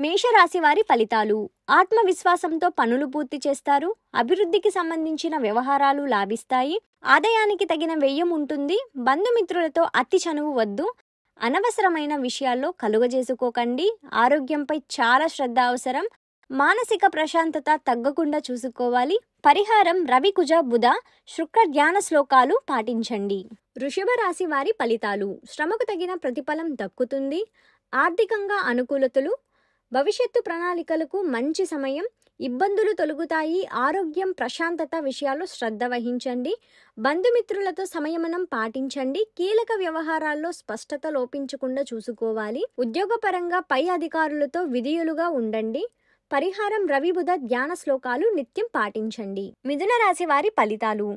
మేషరాశి వారి ఫలితాలు. ఆత్మవిశ్వాసంతో పనులు పూర్తి చేస్తారు. అభివృద్ధికి సంబంధించిన వ్యవహారాలు లాభిస్తాయి. ఆదాయానికి తగిన వ్యయం ఉంటుంది. బంధుమిత్రులతో అతి చనువు వద్దు. అనవసరమైన విషయాల్లో కలుగజేసుకోకండి. ఆరోగ్యంపై చాలా శ్రద్ధ అవసరం. మానసిక ప్రశాంతత తగ్గకుండా చూసుకోవాలి. పరిహారం రవి కుజ బుధ శుక్ర ధ్యాన శ్లోకాలు పాటించండి. వృషభ రాశి వారి ఫలితాలు. శ్రమకు తగిన ప్రతిఫలం దక్కుతుంది. ఆర్థికంగా అనుకూలతలు. భవిష్యత్తు ప్రణాళికలకు మంచి సమయం. ఇబ్బందులు తొలగుతాయి. ఆరోగ్యం ప్రశాంతత విషయాల్లో శ్రద్ధ వహించండి. బంధుమిత్రులతో సంయమనం పాటించండి. కీలక వ్యవహారాల్లో స్పష్టత లోపించకుండా చూసుకోవాలి. ఉద్యోగపరంగా పై అధికారులతో విధేయులుగా ఉండండి. పరిహారం రవి బుధ ధ్యాన శ్లోకాలు నిత్యం పాటించండి. మిథున రాశి వారి ఫలితాలు.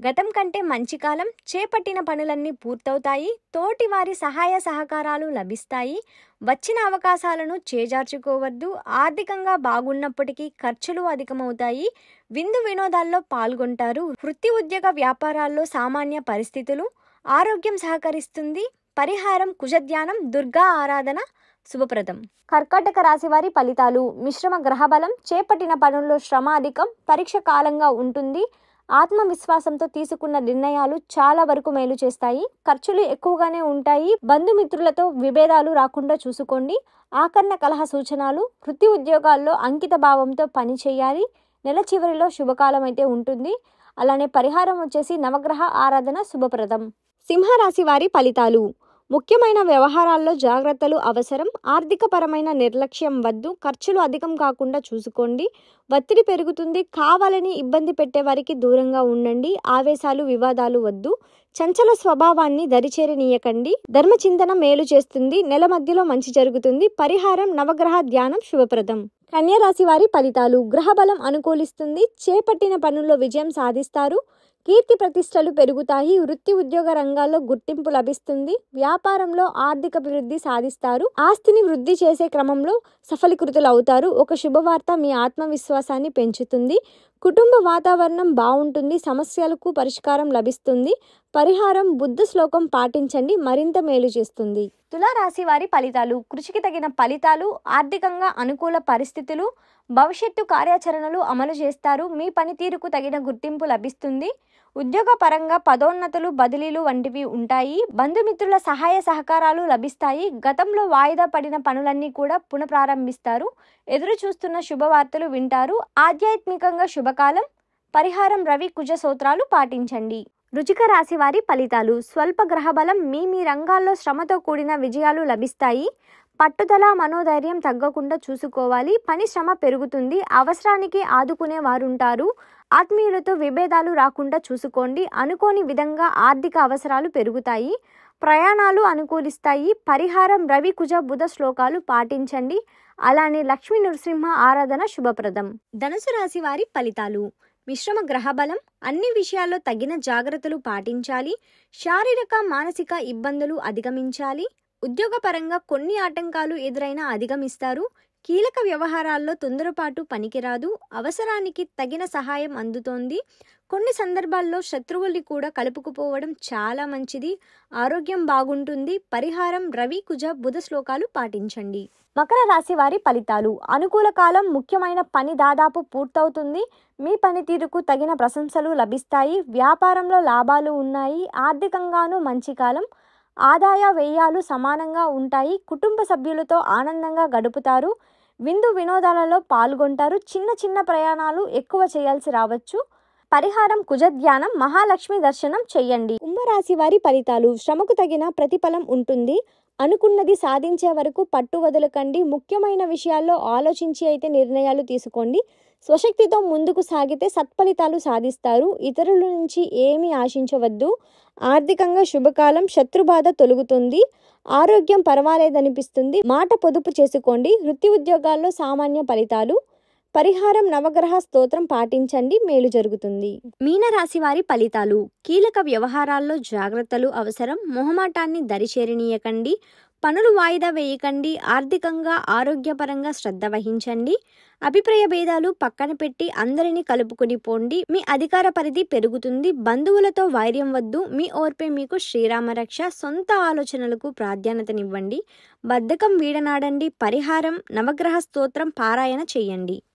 గతం కంటే మంచి కాలం. చేపట్టిన పనులన్నీ పూర్తవుతాయి. తోటి వారి సహాయ సహకారాలు లభిస్తాయి. వచ్చిన అవకాశాలను చేజార్చుకోవద్దు. ఆర్థికంగా బాగున్నప్పటికీ ఖర్చులు అధికమవుతాయి. విందు వినోదాల్లో పాల్గొంటారు. వృత్తి ఉద్యోగ వ్యాపారాల్లో సామాన్య పరిస్థితులు. ఆరోగ్యం సహకరిస్తుంది. పరిహారం కుజధ్యానం దుర్గా ఆరాధన శుభప్రదం. కర్కాటక రాశి వారి ఫలితాలు. మిశ్రమ గ్రహబలం. చేపట్టిన పనుల్లో శ్రమ అధికం. పరీక్ష కాలంగా ఉంటుంది. ఆత్మవిశ్వాసంతో తీసుకున్న నిర్ణయాలు చాలా వరకు మేలు చేస్తాయి. ఖర్చులు ఎక్కువగానే ఉంటాయి. బంధుమిత్రులతో విభేదాలు రాకుండా చూసుకోండి. ఆకర్ణ కలహ సూచనలు. వృత్తి ఉద్యోగాల్లో అంకిత భావంతో పని చేయాలి. నెల చివరిలో శుభకాలం అయితే ఉంటుంది. అలానే పరిహారం వచ్చేసి నవగ్రహ ఆరాధన శుభప్రదం. సింహరాశి వారి ఫలితాలు. ముఖ్యమైన వ్యవహారాల్లో జాగ్రత్తలు అవసరం. ఆర్థికపరమైన నిర్లక్ష్యం వద్దు. ఖర్చులు అధికం కాకుండా చూసుకోండి. ఒత్తిడి పెరుగుతుంది. కావాలని ఇబ్బంది పెట్టే వారికి దూరంగా ఉండండి. ఆవేశాలు వివాదాలు వద్దు. చంచల స్వభావాన్ని దరిచేరనీయకండి. ధర్మచింతన మేలు చేస్తుంది. నెల మధ్యలో మంచి జరుగుతుంది. పరిహారం నవగ్రహ ధ్యానం శుభప్రదం. కన్యరాశి వారి ఫలితాలు. గ్రహబలం అనుకూలిస్తుంది. చేపట్టిన పనుల్లో విజయం సాధిస్తారు. కీర్తి ప్రతిష్టలు పెరుగుతాయి. వృత్తి ఉద్యోగ రంగాల్లో గుర్తింపు లభిస్తుంది. వ్యాపారంలో ఆర్థిక అభివృద్ధి సాధిస్తారు. ఆస్తిని వృద్ధి చేసే క్రమంలో సఫలీకృతులు అవుతారు. ఒక శుభవార్త మీ ఆత్మవిశ్వాసాన్ని పెంచుతుంది. కుటుంబ వాతావరణం బాగుంటుంది. సమస్యలకు పరిష్కారం లభిస్తుంది. పరిహారం బుద్ధ శ్లోకం పాటించండి. మరింత మేలు చేస్తుంది. తులారాశి వారి ఫలితాలు. కృషికి తగిన ఫలితాలు. ఆర్థికంగా అనుకూల పరిస్థితులు. భవిష్యత్తు కార్యాచరణలు అమలు చేస్తారు. మీ పనితీరుకు తగిన గుర్తింపు లభిస్తుంది. ఉద్యోగపరంగా పదోన్నతులు బదిలీలు వంటివి ఉంటాయి. బంధుమిత్రుల సహాయ సహకారాలు లభిస్తాయి. గతంలో వాయిదా పడిన పనులన్నీ కూడా పునఃప్రారంభిస్తారు. ఎదురు చూస్తున్న శుభవార్తలు వింటారు. ఆధ్యాత్మికంగా శుభకాలం. పరిహారం రవి కుజ సూత్రాలు పాటించండి. వృశ్చిక రాశి వారి ఫలితాలు. స్వల్ప గ్రహబలం. మీ రంగాల్లో శ్రమతో కూడిన విజయాలు లభిస్తాయి. పట్టుదల మనోధైర్యం తగ్గకుండా చూసుకోవాలి. పని శ్రమ పెరుగుతుంది. అవసరానికి ఆదుకునే వారుంటారు. ఆత్మీయులతో విభేదాలు రాకుండా చూసుకోండి. అనుకోని విధంగా ఆర్థిక అవసరాలు పెరుగుతాయి. ప్రయాణాలు అనుకూలిస్తాయి. పరిహారం రవి కుజ బుధ శ్లోకాలు పాటించండి. అలానే లక్ష్మీ నృసింహ ఆరాధన శుభప్రదం. ధనుసు రాశి వారి ఫలితాలు. మిశ్రమ గ్రహబలం. అన్ని విషయాల్లో తగిన జాగ్రత్తలు పాటించాలి. శారీరక మానసిక ఇబ్బందులు అధిగమించాలి. ఉద్యోగపరంగా కొన్ని ఆటంకాలు ఎదురైనా అధిగమిస్తారు. కీలక వ్యవహారాల్లో తొందరపాటు పనికిరాదు. అవసరానికి తగిన సహాయం అందుతోంది. కొన్ని సందర్భాల్లో శత్రువుల్ని కూడా కలుపుకుపోవడం చాలా మంచిది. ఆరోగ్యం బాగుంటుంది. పరిహారం రవి కుజ బుధ శ్లోకాలు పాటించండి. మకర రాశి వారి ఫలితాలు. అనుకూల కాలం. ముఖ్యమైన పని దాదాపు పూర్తవుతుంది. మీ పనితీరుకు తగిన ప్రశంసలు లభిస్తాయి. వ్యాపారంలో లాభాలు ఉన్నాయి. ఆర్థికంగానూ మంచి కాలం. ఆదాయ వ్యయాలు సమానంగా ఉంటాయి. కుటుంబ సభ్యులతో ఆనందంగా గడుపుతారు. విందు వినోదాలలో పాల్గొంటారు. చిన్న చిన్న ప్రయాణాలు ఎక్కువ చేయాల్సి రావచ్చు. పరిహారం కుజధ్యానం మహాలక్ష్మి దర్శనం చెయ్యండి. కుంభరాశి వారి ఫలితాలు. శ్రమకు తగిన ప్రతిఫలం ఉంటుంది. అనుకున్నది సాధించే వరకు పట్టు వదలకండి. ముఖ్యమైన విషయాల్లో ఆలోచించి అయితే నిర్ణయాలు తీసుకోండి. స్వశక్తితో ముందుకు సాగితే సత్ఫలితాలు సాధిస్తారు. ఇతరుల నుంచి ఏమీ ఆశించవద్దు. ఆర్థికంగా శుభకాలం. శత్రుబాధ తొలగుతుంది. ఆరోగ్యం పర్వాలేదనిపిస్తుంది. మాట పొదుపు చేసుకోండి. వృత్తి ఉద్యోగాల్లో సామాన్య ఫలితాలు. పరిహారం నవగ్రహ స్తోత్రం పాటించండి, మేలు జరుగుతుంది. మీనరాశి వారి ఫలితాలు. కీలక వ్యవహారాల్లో జాగ్రత్తలు అవసరం. మొహమాటాన్ని దరిచేరనీయకండి. పనులు వాయిదా వేయకండి. ఆర్థికంగా ఆరోగ్యపరంగా శ్రద్ధ వహించండి. అభిప్రాయ భేదాలు పక్కన పెట్టి అందరినీ కలుపుకొని పోండి. మీ అధికార పరిధి పెరుగుతుంది. బంధువులతో వైర్యం వద్దు. మీ ఓర్పే మీకు శ్రీరామరక్ష. సొంత ఆలోచనలకు ప్రాధాన్యతనివ్వండి. బద్ధకం వీడనాడండి. పరిహారం నవగ్రహ స్తోత్రం పారాయణ చేయండి.